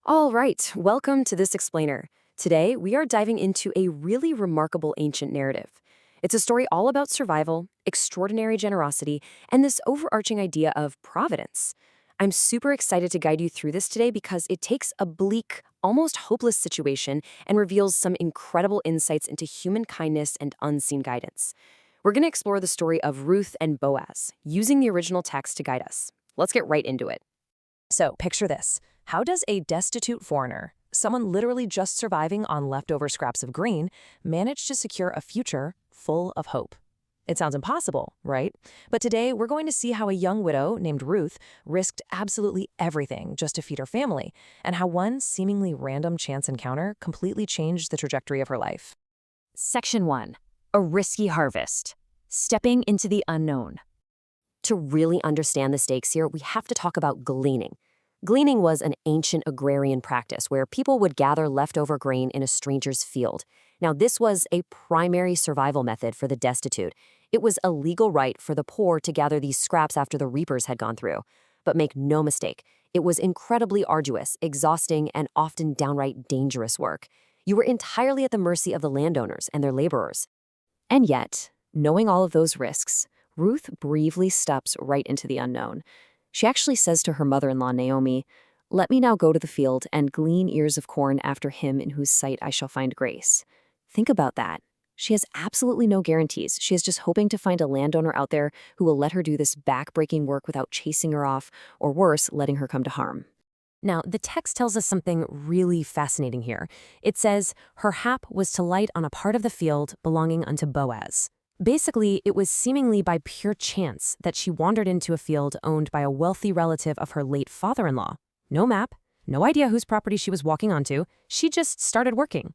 All right, welcome to this explainer. Today, we are diving into a really remarkable ancient narrative. It's a story all about survival, extraordinary generosity, and this overarching idea of providence. I'm super excited to guide you through this today because it takes a bleak, almost hopeless situation and reveals some incredible insights into human kindness and unseen guidance. We're going to explore the story of Ruth and Boaz, using the original text to guide us. Let's get right into it. So, picture this. How does a destitute foreigner, someone literally just surviving on leftover scraps of green, manage to secure a future full of hope? It sounds impossible, right? But today, we're going to see how a young widow named Ruth risked absolutely everything just to feed her family, and how one seemingly random chance encounter completely changed the trajectory of her life. Section 1. A risky harvest. Stepping into the unknown. To really understand the stakes here, we have to talk about gleaning. Gleaning was an ancient agrarian practice where people would gather leftover grain in a stranger's field. Now, this was a primary survival method for the destitute. It was a legal right for the poor to gather these scraps after the reapers had gone through. But make no mistake, it was incredibly arduous, exhausting, and often downright dangerous work. You were entirely at the mercy of the landowners and their laborers. And yet, knowing all of those risks, Ruth bravely steps right into the unknown. She actually says to her mother-in-law, Naomi, "Let me now go to the field and glean ears of corn after him in whose sight I shall find grace." Think about that. She has absolutely no guarantees. She is just hoping to find a landowner out there who will let her do this back-breaking work without chasing her off, or worse, letting her come to harm. Now, the text tells us something really fascinating here. It says, her hap was to light on a part of the field belonging unto Boaz. Basically, it was seemingly by pure chance that she wandered into a field owned by a wealthy relative of her late father-in-law. No map, no idea whose property she was walking onto, she just started working.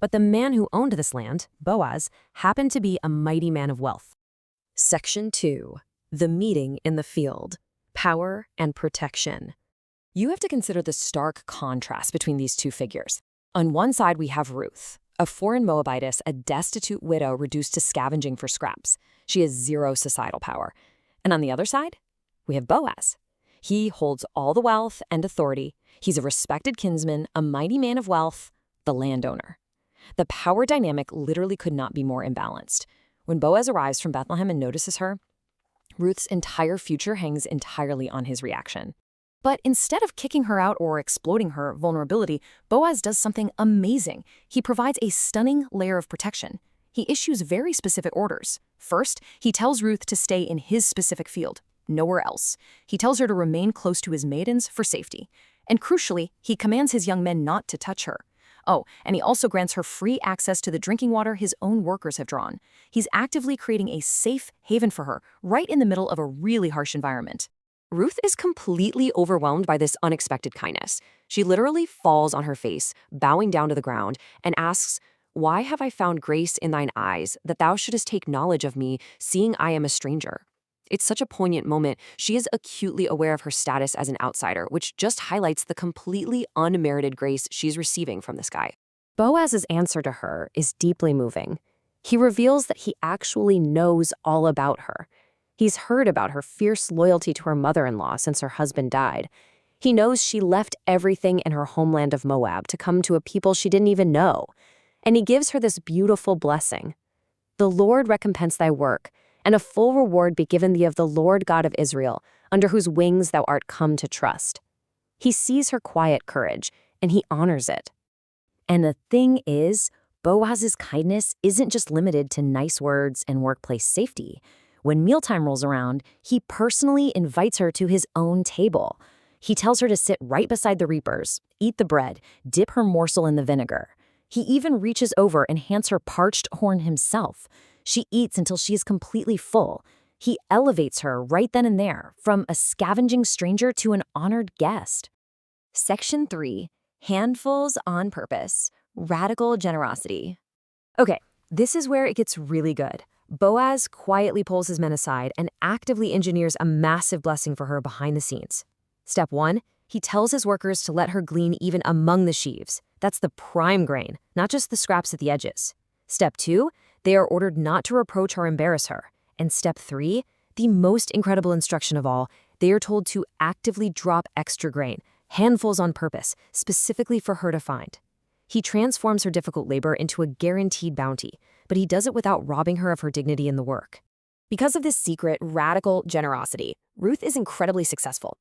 But the man who owned this land, Boaz, happened to be a mighty man of wealth. Section 2. The meeting in the field. Power and protection. You have to consider the stark contrast between these two figures. On one side, we have Ruth, a foreign Moabitess, a destitute widow reduced to scavenging for scraps. She has zero societal power. And on the other side, we have Boaz. He holds all the wealth and authority. He's a respected kinsman, a mighty man of wealth, the landowner. The power dynamic literally could not be more imbalanced. When Boaz arrives from Bethlehem and notices her, Ruth's entire future hangs entirely on his reaction. But instead of kicking her out or exploiting her vulnerability, Boaz does something amazing. He provides a stunning layer of protection. He issues very specific orders. First, he tells Ruth to stay in his specific field, nowhere else. He tells her to remain close to his maidens for safety. And crucially, he commands his young men not to touch her. Oh, and he also grants her free access to the drinking water his own workers have drawn. He's actively creating a safe haven for her, right in the middle of a really harsh environment. Ruth is completely overwhelmed by this unexpected kindness. She literally falls on her face, bowing down to the ground, and asks, "Why have I found grace in thine eyes, that thou shouldest take knowledge of me, seeing I am a stranger?" It's such a poignant moment. She is acutely aware of her status as an outsider, which just highlights the completely unmerited grace she's receiving from this guy. Boaz's answer to her is deeply moving. He reveals that he actually knows all about her. He's heard about her fierce loyalty to her mother-in-law since her husband died. He knows she left everything in her homeland of Moab to come to a people she didn't even know. And he gives her this beautiful blessing. "The Lord recompense thy work, and a full reward be given thee of the Lord God of Israel, under whose wings thou art come to trust." He sees her quiet courage, and he honors it. And the thing is, Boaz's kindness isn't just limited to nice words and workplace safety. When mealtime rolls around, he personally invites her to his own table. He tells her to sit right beside the reapers, eat the bread, dip her morsel in the vinegar. He even reaches over and hands her parched horn himself. She eats until she is completely full. He elevates her right then and there, from a scavenging stranger to an honored guest. Section 3. Handfuls on purpose. Radical generosity. Okay, this is where it gets really good. Boaz quietly pulls his men aside and actively engineers a massive blessing for her behind the scenes. Step 1, he tells his workers to let her glean even among the sheaves. That's the prime grain, not just the scraps at the edges. Step 2, they are ordered not to reproach or embarrass her. And step 3, the most incredible instruction of all, they are told to actively drop extra grain, handfuls on purpose, specifically for her to find. He transforms her difficult labor into a guaranteed bounty, but he does it without robbing her of her dignity in the work. Because of this secret, radical generosity, Ruth is incredibly successful.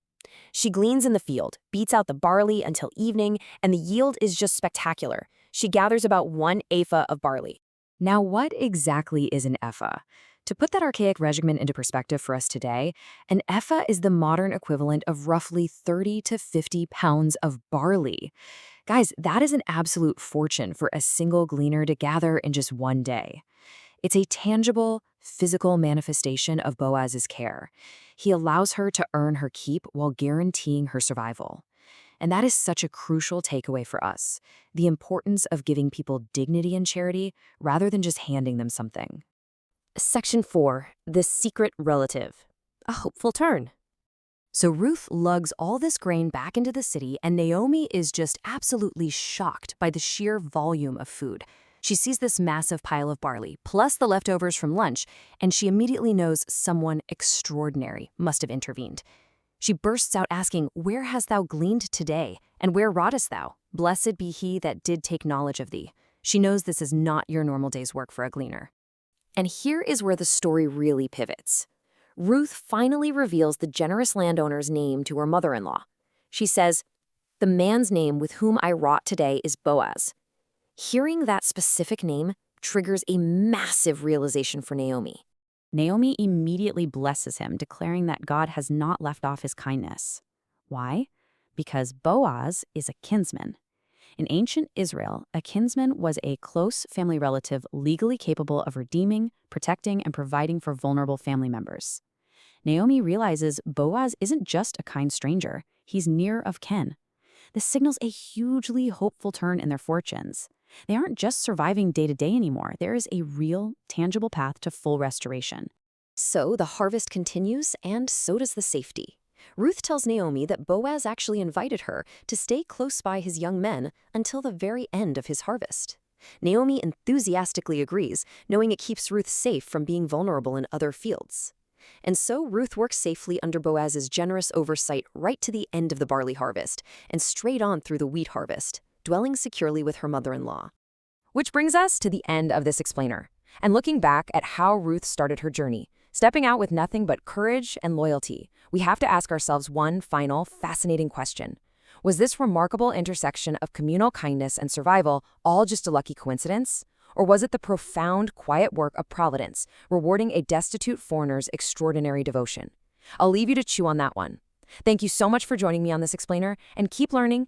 She gleans in the field, beats out the barley until evening, and the yield is just spectacular. She gathers about 1 ephah of barley. Now, what exactly is an ephah? To put that archaic measurement into perspective for us today, an ephah is the modern equivalent of roughly 30 to 50 pounds of barley. Guys, that is an absolute fortune for a single gleaner to gather in just one day. It's a tangible, physical manifestation of Boaz's care. He allows her to earn her keep while guaranteeing her survival. And that is such a crucial takeaway for us, the importance of giving people dignity and charity rather than just handing them something. Section 4. The Secret Relative. A hopeful turn. So Ruth lugs all this grain back into the city, and Naomi is just absolutely shocked by the sheer volume of food. She sees this massive pile of barley, plus the leftovers from lunch, and she immediately knows someone extraordinary must have intervened. She bursts out asking, "Where hast thou gleaned today? And where wroughtest thou? Blessed be he that did take knowledge of thee." She knows this is not your normal day's work for a gleaner. And here is where the story really pivots. Ruth finally reveals the generous landowner's name to her mother-in-law. She says, "The man's name with whom I wrought today is Boaz." Hearing that specific name triggers a massive realization for Naomi. Naomi immediately blesses him, declaring that God has not left off his kindness. Why? Because Boaz is a kinsman. In ancient Israel, a kinsman was a close family relative legally capable of redeeming, protecting, and providing for vulnerable family members. Naomi realizes Boaz isn't just a kind stranger, he's near of kin. This signals a hugely hopeful turn in their fortunes. They aren't just surviving day-to-day anymore. There is a real, tangible path to full restoration. So the harvest continues, and so does the safety. Ruth tells Naomi that Boaz actually invited her to stay close by his young men until the very end of his harvest. Naomi enthusiastically agrees, knowing it keeps Ruth safe from being vulnerable in other fields. And so Ruth works safely under Boaz's generous oversight right to the end of the barley harvest and straight on through the wheat harvest, dwelling securely with her mother-in-law. Which brings us to the end of this explainer, and looking back at how Ruth started her journey, stepping out with nothing but courage and loyalty, we have to ask ourselves one final, fascinating question. Was this remarkable intersection of communal kindness and survival all just a lucky coincidence? Or was it the profound, quiet work of Providence, rewarding a destitute foreigner's extraordinary devotion? I'll leave you to chew on that one. Thank you so much for joining me on this explainer, and keep learning,